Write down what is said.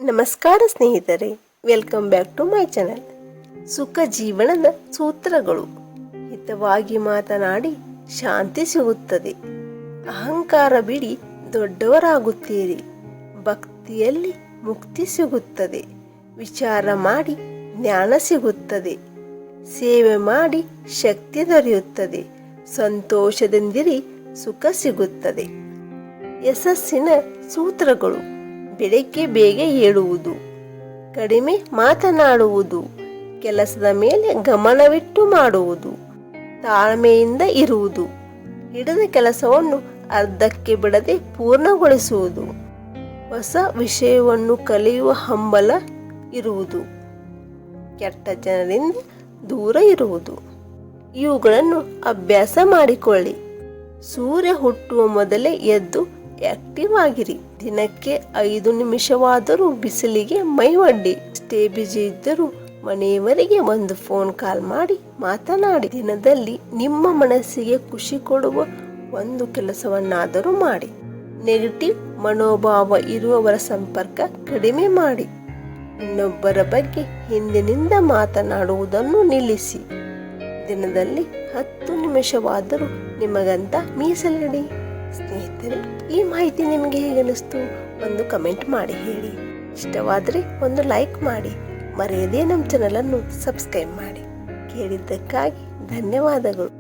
ನಮಸ್ಕಾರ ಸ್ನೇಹಿತರೆ, welcome back to my channel. ಸುಖ ಜೀವನದ ಸೂತ್ರಗಳು. ಹಿತವಾಗಿ ಮಾತನಾಡಿ ಶಾಂತಿ ಸಿಗುತ್ತದೆ. ಅಹಂಕಾರ ಬಿಡಿ ದೊಡ್ಡವರಾಗುತ್ತೀರಿ. ಭಕ್ತಿಯಲ್ಲಿ ಮುಕ್ತಿ ಸಿಗುತ್ತದೆ. ವಿಚಾರ ಮಾಡಿ ಜ್ಞಾನ ಸಿಗುತ್ತದೆ. ಸೇವೆ ಮಾಡಿ ಶಕ್ತಿ ದೊರೆಯುತ್ತದೆ. ಸಂತೋಷದಿಂದಿರಿ, ಸುಖ ಸಿಗುತ್ತದೆ. ಯಶಸ್ಸಿನ ಸೂತ್ರಗಳು: ಬೆಳಗ್ಗೆ ಬೇಗ ಏಳುವುದು, ಕಡಿಮೆ ಮಾತನಾಡುವುದು, ಕೆಲಸದ ಮೇಲೆ ಗಮನವಿಟ್ಟು ಮಾಡುವುದು, ತಾಳ್ಮೆಯಿಂದ ಇರುವುದು, ಹಿಡಿದ ಕೆಲಸವನ್ನು ಅರ್ಧಕ್ಕೆ ಬಿಡದೆ ಪೂರ್ಣಗೊಳಿಸುವುದು, ಹೊಸ ವಿಷಯವನ್ನು ಕಲಿಯುವ ಹಂಬಲ ಇರುವುದು, ಕೆಟ್ಟ ಜನರಿಂದ ದೂರ ಇರುವುದು. ಇವುಗಳನ್ನು ಅಭ್ಯಾಸ ಮಾಡಿಕೊಳ್ಳಿ. ಸೂರ್ಯ ಹುಟ್ಟುವ ಮೊದಲೇ ಎದ್ದು ಆಕ್ಟಿವ್ ಆಗಿರಿ. ದಿನಕ್ಕೆ 5 ನಿಮಿಷವಾದರೂ ಬಿಸಿಲಿಗೆ ಮೈ ಒಡ್ಡಿ. ಎಷ್ಟೇ ಬಿಜಿ ಇದ್ದರೂ ಮನೆಯವರಿಗೆ ಒಂದು ಫೋನ್ ಕಾಲ್ ಮಾಡಿ ಮಾತನಾಡಿ. ದಿನದಲ್ಲಿ ನಿಮ್ಮ ಮನಸ್ಸಿಗೆ ಖುಷಿ ಕೊಡುವ ಒಂದು ಕೆಲಸವನ್ನಾದರೂ ಮಾಡಿ. ನೆಗೆಟಿವ್ ಮನೋಭಾವ ಇರುವವರ ಸಂಪರ್ಕ ಕಡಿಮೆ ಮಾಡಿ. ಇನ್ನೊಬ್ಬರ ಬಗ್ಗೆ ಹಿಂದಿನಿಂದ ಮಾತನಾಡುವುದನ್ನು ನಿಲ್ಲಿಸಿ. ದಿನದಲ್ಲಿ 10 ನಿಮಿಷವಾದರೂ ನಿಮಗಂತ ಮೀಸಲಿಡಿ. ಸ್ನೇಹಿತರೆ, ಈ ಮಾಹಿತಿ ನಿಮಗೆ ಹೇಗೆ ಅನಿಸ್ತು? ಒಂದು ಕಮೆಂಟ್ ಮಾಡಿ ಹೇಳಿ. ಇಷ್ಟವಾದರೆ ಒಂದು ಲೈಕ್ ಮಾಡಿ. ಮರೆಯದೇ ನಮ್ಮ ಚಾನಲನ್ನು ಸಬ್ಸ್ಕ್ರೈಬ್ ಮಾಡಿ. ಕೇಳಿದ್ದಕ್ಕಾಗಿ ಧನ್ಯವಾದಗಳು.